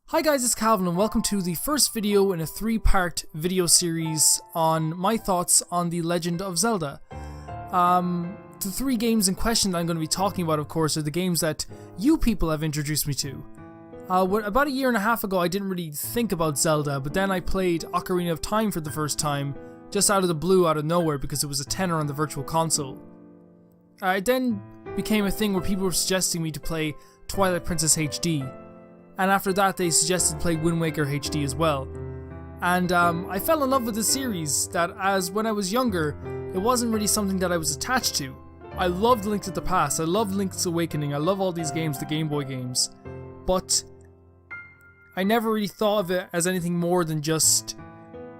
Hi guys, it's Calvin and welcome to the first video in a three-part video series on my thoughts on The Legend of Zelda. The three games in question that I'm going to be talking about, of course, are the games that you people have introduced me to. About a year and a half ago, I didn't really think about Zelda, but then I played Ocarina of Time for the first time, just out of the blue, out of nowhere, because it was a tenner on the Virtual Console. It then became a thing where people were suggesting me to play Twilight Princess HD. And after that, they suggested play Wind Waker HD as well. And I fell in love with the series that, as when I was younger, it wasn't really something that I was attached to. I loved Link to the Past, I loved Link's Awakening, I love all these games, the Game Boy games. But I never really thought of it as anything more than just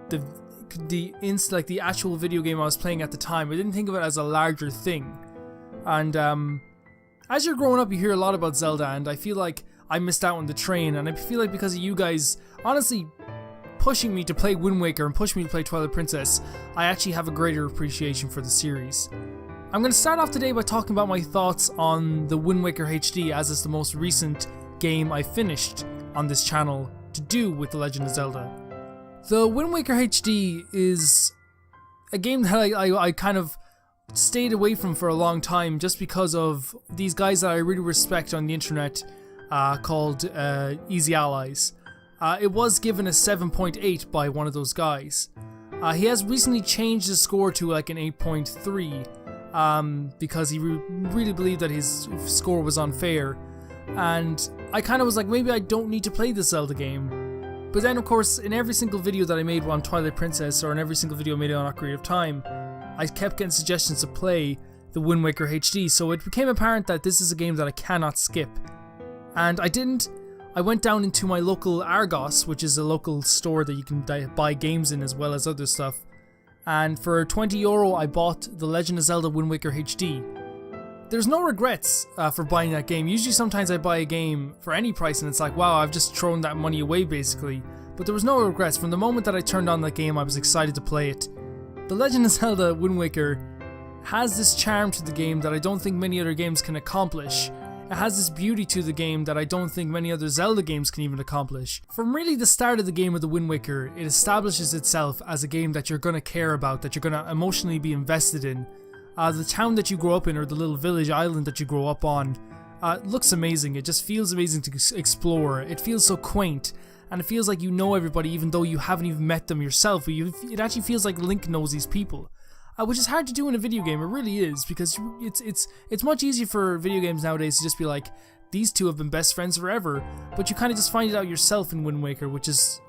the actual video game I was playing at the time. I didn't think of it as a larger thing. And as you're growing up, you hear a lot about Zelda, and I feel like I missed out on the train, and I feel like because of you guys honestly pushing me to play Wind Waker and pushing me to play Twilight Princess, I actually have a greater appreciation for the series. I'm going to start off today by talking about my thoughts on the Wind Waker HD, as it's the most recent game I finished on this channel to do with The Legend of Zelda. The Wind Waker HD is a game that I kind of stayed away from for a long time just because of these guys that I really respect on the internet called Easy Allies. It was given a 7.8 by one of those guys. He has recently changed his score to like an 8.3 because he really believed that his score was unfair, and I kind of was like, maybe I don't need to play this Zelda game. But then of course, in every single video that I made on Twilight Princess, or in every single video I made on Ocarina of Time, I kept getting suggestions to play the Wind Waker HD, so it became apparent that this is a game that I cannot skip. And I didn't. I went down into my local Argos, which is a local store that you can buy games in as well as other stuff. And for €20 I bought The Legend of Zelda Wind Waker HD. There's no regrets for buying that game. Usually sometimes I buy a game for any price and it's like, wow, I've just thrown that money away basically. But there was no regrets. From the moment that I turned on that game, I was excited to play it. The Legend of Zelda Wind Waker has this charm to the game that I don't think many other games can accomplish. It has this beauty to the game that I don't think many other Zelda games can even accomplish. From really the start of the game of the Wind Waker, it establishes itself as a game that you're going to care about, that you're going to emotionally be invested in. The town that you grow up in, or the little village island that you grow up on, looks amazing. It just feels amazing to explore. It feels so quaint, and it feels like you know everybody even though you haven't even met them yourself. It actually feels like Link knows these people. Which is hard to do in a video game, it really is, because it's much easier for video games nowadays to just be like, these two have been best friends forever, but you kind of just find it out yourself in Wind Waker, which is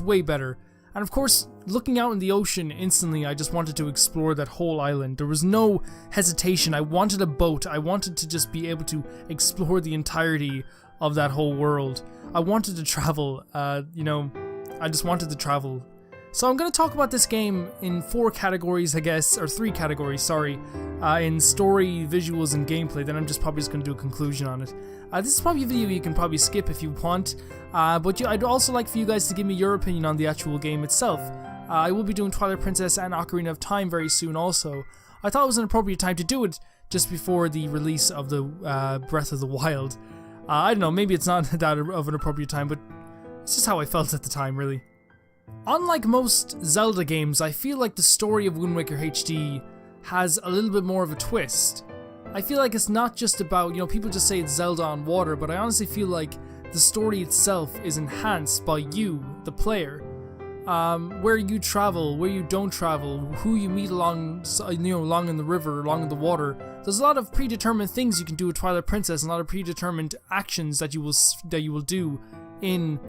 way better. And of course, looking out in the ocean instantly, I just wanted to explore that whole island. There was no hesitation. I wanted a boat. I wanted to just be able to explore the entirety of that whole world. I wanted to travel, I just wanted to travel. So I'm going to talk about this game in four categories, I guess, or three categories, sorry, in story, visuals, and gameplay. Then I'm probably just going to do a conclusion on it. This is probably a video you can probably skip if you want, but I'd also like for you guys to give me your opinion on the actual game itself. I will be doing Twilight Princess and Ocarina of Time very soon also. I thought it was an appropriate time to do it just before the release of the Breath of the Wild. I don't know, maybe it's not that of an appropriate time, but it's just how I felt at the time, really. Unlike most Zelda games, I feel like the story of Wind Waker HD has a little bit more of a twist. I feel like it's not just about, people just say it's Zelda on water, but I honestly feel like the story itself is enhanced by you, the player. Where you travel, where you don't travel, who you meet along in the river, along in the water. There's a lot of predetermined things you can do with Twilight Princess, and a lot of predetermined actions that you will do in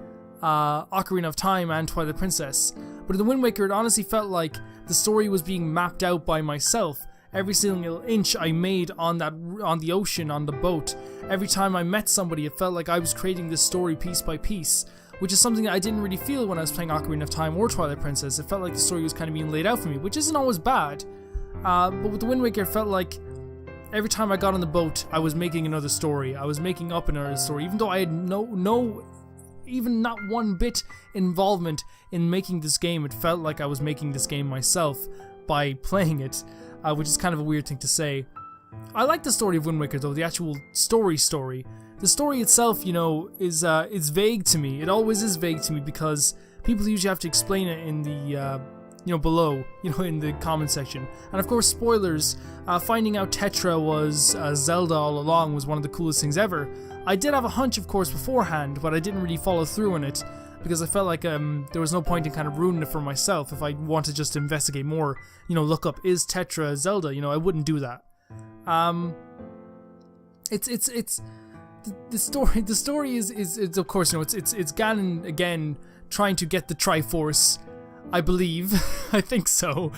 Ocarina of Time and Twilight Princess. But in the Wind Waker, it honestly felt like the story was being mapped out by myself. Every single inch I made on the ocean, on the boat, every time I met somebody, it felt like I was creating this story piece by piece, which is something that I didn't really feel when I was playing Ocarina of Time or Twilight Princess. It felt like the story was kind of being laid out for me, which isn't always bad. But with the Wind Waker, it felt like every time I got on the boat, I was making another story. I was making up another story, even though I had even not one bit involvement in making this game. It felt like I was making this game myself by playing it, which is kind of a weird thing to say. I like the story of Wind Waker though, the actual story. the story itself, you know, is vague to me. It always is vague to me because people usually have to explain it in the below, in the comment section. And of course, spoilers. Finding out Tetra was Zelda all along was one of the coolest things ever. I did have a hunch, of course, beforehand, but I didn't really follow through on it because I felt like there was no point in kind of ruining it for myself. If I wanted just to investigate more, look up, is Tetra Zelda? I wouldn't do that. It's the story is of course, it's Ganon again trying to get the Triforce, I believe. I think so.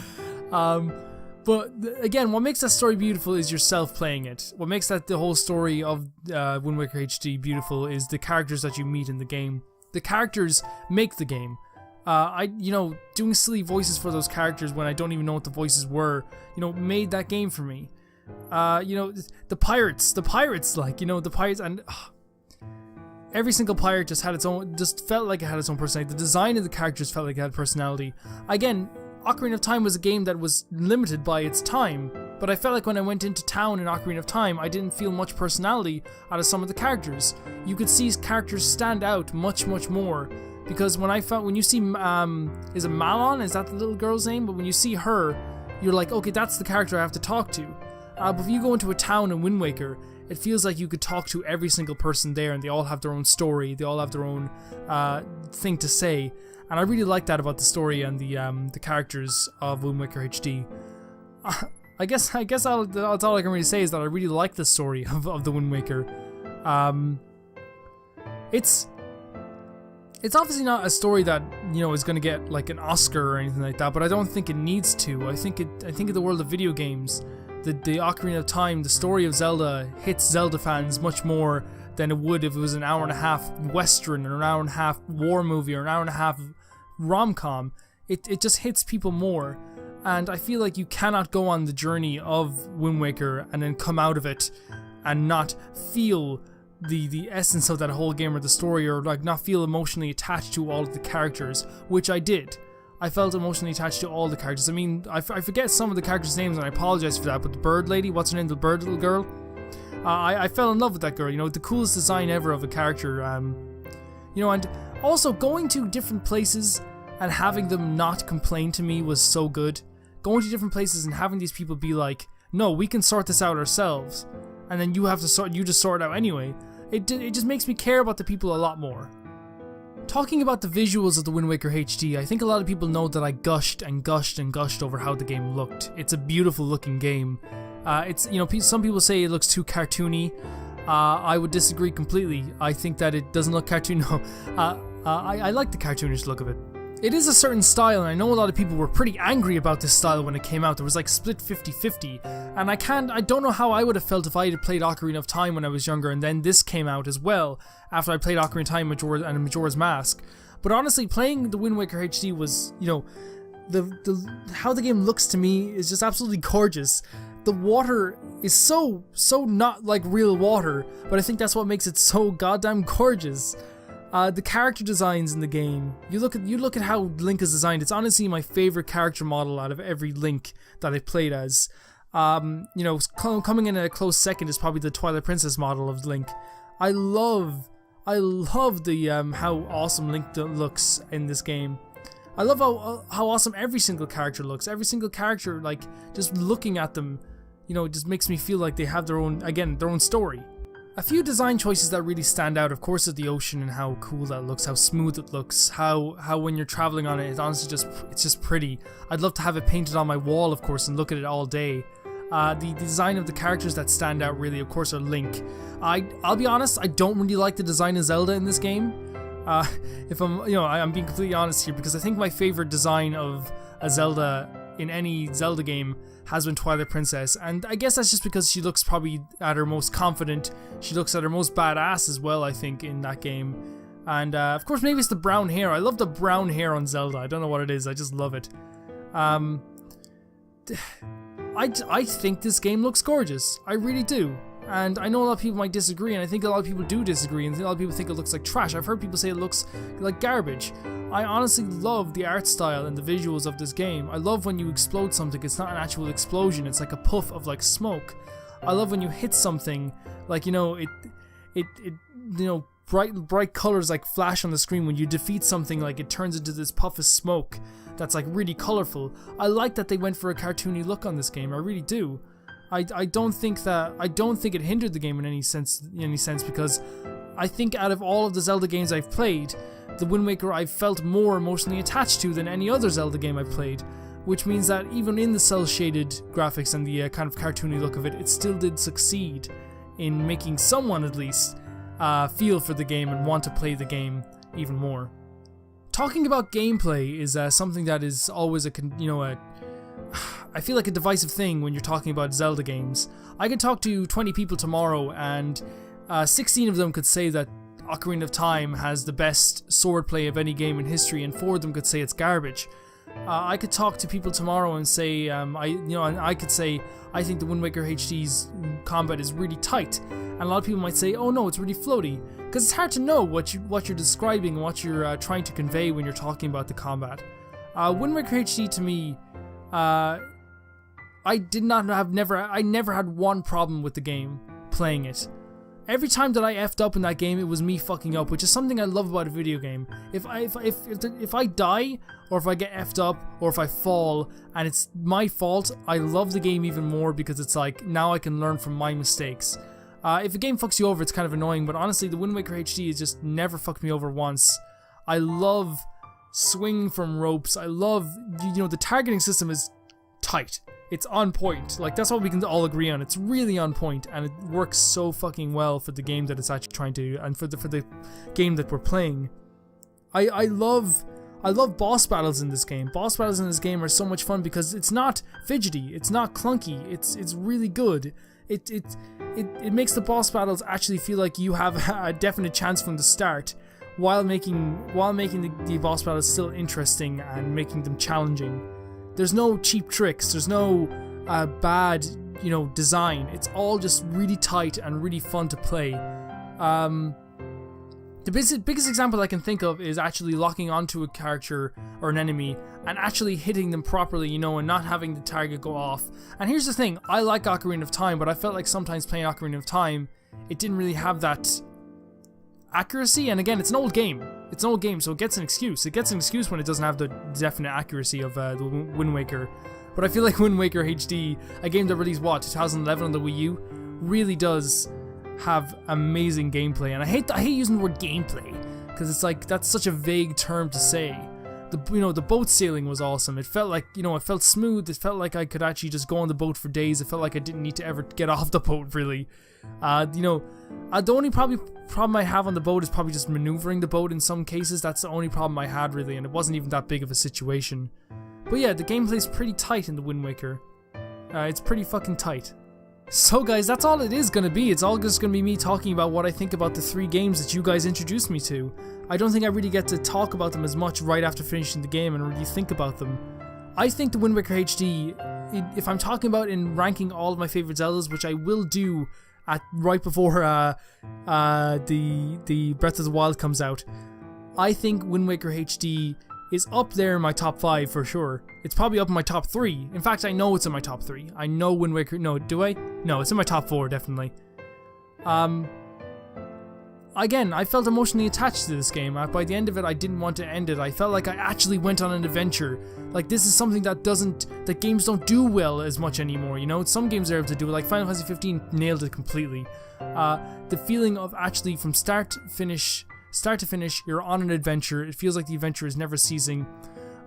But again, what makes that story beautiful is yourself playing it. What makes that the whole story of Wind Waker HD beautiful is the characters that you meet in the game. The characters make the game. Doing silly voices for those characters when I don't even know what the voices were, made that game for me. The pirates, and every single pirate just felt like it had its own personality. The design of the characters felt like it had personality. Again, Ocarina of Time was a game that was limited by its time, but I felt like when I went into town in Ocarina of Time, I didn't feel much personality out of some of the characters. You could see characters stand out much, much more, because when you see, is it Malon? Is that the little girl's name? But when you see her, you're like, okay, that's the character I have to talk to. But if you go into a town in Wind Waker, it feels like you could talk to every single person there, and they all have their own story, they all have their own thing to say. And I really like that about the story and the characters of Wind Waker HD. I guess that's all I can really say is that I really like the story of the Wind Waker. It's obviously not a story that is going to get like an Oscar or anything like that, but I don't think it needs to. I think in the world of video games, the Ocarina of Time, the story of Zelda hits Zelda fans much more than it would if it was an hour and a half Western or an hour and a half war movie or an hour and a half rom-com. It just hits people more, and I feel like you cannot go on the journey of Wind Waker and then come out of it and not feel the essence of that whole game or the story, or like not feel emotionally attached to all of the characters, which I did. I felt emotionally attached to all the characters. I mean, I forget some of the characters' names and I apologize for that, but the bird lady, what's her name, the bird little girl? I fell in love with that girl, the coolest design ever of a character, and also going to different places and having them not complain to me was so good. Going to different places and having these people be like, no, we can sort this out ourselves, and then you just sort it out anyway. It just makes me care about the people a lot more. Talking about the visuals of the Wind Waker HD, I think a lot of people know that I gushed and gushed and gushed over how the game looked. It's a beautiful looking game. Some people say it looks too cartoony. I would disagree completely. I think that it doesn't look cartoony. No, I like the cartoonish look of it. It is a certain style, and I know a lot of people were pretty angry about this style when it came out. There was like split 50-50, and I don't know how I would have felt if I had played Ocarina of Time when I was younger, and then this came out as well after I played Ocarina of Time and Majora's Mask. But honestly, playing the Wind Waker HD was, how the game looks to me is just absolutely gorgeous. The water is so not like real water, but I think that's what makes it so goddamn gorgeous. The character designs in the game, you look at how Link is designed. It's honestly my favorite character model out of every Link that I've played as. Coming in at a close second is probably the Twilight Princess model of Link. I love the how awesome Link looks in this game. I love how awesome every single character looks. Every single character, like, just looking at them, just makes me feel like they have their own story. A few design choices that really stand out, of course, is the ocean and how cool that looks, how smooth it looks, how when you're traveling on it, it's honestly it's just pretty. I'd love to have it painted on my wall, of course, and look at it all day. The design of the characters that stand out really, of course, are Link. I'll be honest, I don't really like the design of Zelda in this game. If I'm being completely honest here, because I think my favorite design of a Zelda in any Zelda game has been Twilight Princess, and I guess that's just because she looks probably at her most confident, she looks at her most badass as well, I think, in that game. And of course, maybe it's the brown hair. I love the brown hair on Zelda. I don't know what it is, I just love it. I think this game looks gorgeous. I really do. And I know a lot of people might disagree, and I think a lot of people do disagree, and a lot of people think it looks like trash. I've heard people say it looks like garbage. I honestly love the art style and the visuals of this game. I love when you explode something, it's not an actual explosion, it's like a puff of like smoke. I love when you hit something, like, it bright colors like flash on the screen when you defeat something. Like it turns into this puff of smoke that's like really colorful. I like that they went for a cartoony look on this game. I really do. I don't think it hindered the game in any sense because I think out of all of the Zelda games I've played, the Wind Waker I've felt more emotionally attached to than any other Zelda game I've played, which means that even in the cel-shaded graphics and the kind of cartoony look of it, it still did succeed in making someone at least feel for the game and want to play the game even more. Talking about gameplay is something that is always I feel like a divisive thing when you're talking about Zelda games. I could talk to 20 people tomorrow and 16 of them could say that Ocarina of Time has the best swordplay of any game in history, and 4 of them could say it's garbage. I could talk to people tomorrow and say, I could say I think the Wind Waker HD's combat is really tight, and a lot of people might say, oh no, it's really floaty, because it's hard to know what you're describing and what you're trying to convey when you're talking about the combat. Wind Waker HD to me, I never had one problem with the game playing it. Every time that I effed up in that game, it was me fucking up, which is something I love about a video game. If I die, or if I get effed up, or if I fall, and it's my fault, I love the game even more because it's like, now I can learn from my mistakes. If a game fucks you over, it's kind of annoying, but honestly, the Wind Waker HD has just never fucked me over once. I love swinging from ropes. I love, the targeting system is tight. It's on point. Like, that's what we can all agree on. It's really on point, and it works so fucking well for the game that it's actually trying to, and for the game that we're playing. I love boss battles in this game. Boss battles in this game are so much fun because it's not fidgety, it's not clunky, it's really good. It makes the boss battles actually feel like you have a definite chance from the start, while making the boss battles still interesting and making them challenging. There's no cheap tricks, there's no bad, design. It's all just really tight and really fun to play. The biggest example I can think of is actually locking onto a character or an enemy and actually hitting them properly, and not having the target go off. And here's the thing, I like Ocarina of Time, but I felt like sometimes playing Ocarina of Time, it didn't really have that accuracy. And again, it's an old game, so it gets an excuse. It gets an excuse when it doesn't have the definite accuracy of the Wind Waker. But I feel like Wind Waker HD, a game that released 2011 on the Wii U, really does have amazing gameplay. And I hate using the word gameplay because it's like, that's such a vague term to say. The boat sailing was awesome. It felt like, it felt smooth. It felt like I could actually just go on the boat for days. It felt like I didn't need to ever get off the boat, really. The only problem I have on the boat is probably just maneuvering the boat in some cases. That's the only problem I had, really, and it wasn't even that big of a situation. But yeah, the gameplay's pretty tight in the Wind Waker. It's pretty fucking tight. So guys, that's all it is gonna be. It's all just gonna be me talking about what I think about the 3 games that you guys introduced me to. I don't think I really get to talk about them as much right after finishing the game and really think about them. I think the Wind Waker HD, if I'm talking about in ranking all of my favorite Zeldas, which I will do right before the Breath of the Wild comes out, I think Wind Waker HD is up there in my top 5 for sure. It's probably up in my top 3. In fact, I know it's in my top 3. I know Wind Waker... No, do I? No, it's in my top 4, definitely. Again, I felt emotionally attached to this game. By the end of it, I didn't want to end it. I felt like I actually went on an adventure. Like, this is something that games don't do well as much anymore, Some games are able to do it, like Final Fantasy 15 nailed it completely. The feeling of actually from start to finish, you're on an adventure. It feels like the adventure is never ceasing.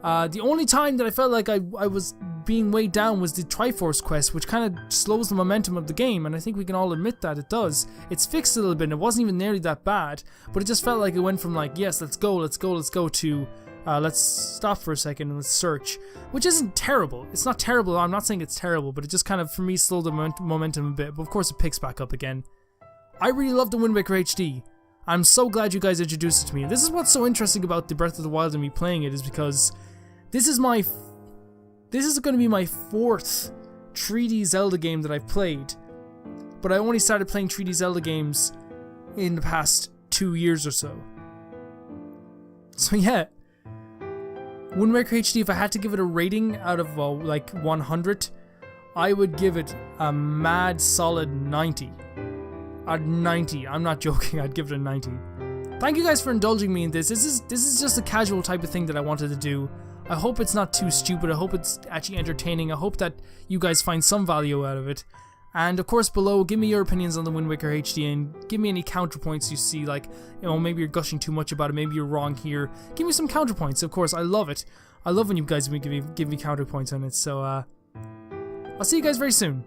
The only time that I felt like I was being weighed down was the Triforce quest, which kind of slows the momentum of the game, and I think we can all admit that it does. It's fixed a little bit, and it wasn't even nearly that bad, but it just felt like it went from like, yes, let's go, to let's stop for a second and let's search, which isn't terrible. It's not terrible, I'm not saying it's terrible, but it just kind of, for me, slowed the momentum a bit, but of course it picks back up again. I really love the Wind Waker HD. I'm so glad you guys introduced it to me. And this is what's so interesting about the Breath of the Wild and me playing it, is because this is going to be my 4th 3D Zelda game that I've played. But I only started playing 3D Zelda games in the past 2 years or so. So yeah, Wind Waker HD, if I had to give it a rating out of like 100, I would give it a mad solid 90. At 90. I'm not joking, I'd give it a 90. Thank you guys for indulging me in this. This is just a casual type of thing that I wanted to do. I hope it's not too stupid. I hope it's actually entertaining. I hope that you guys find some value out of it. And of course below, give me your opinions on the Wind Waker HD and give me any counterpoints you see, like, you know, maybe you're gushing too much about it, maybe you're wrong here. Give me some counterpoints, of course, I love it. I love when you guys give me counterpoints on it, so I'll see you guys very soon.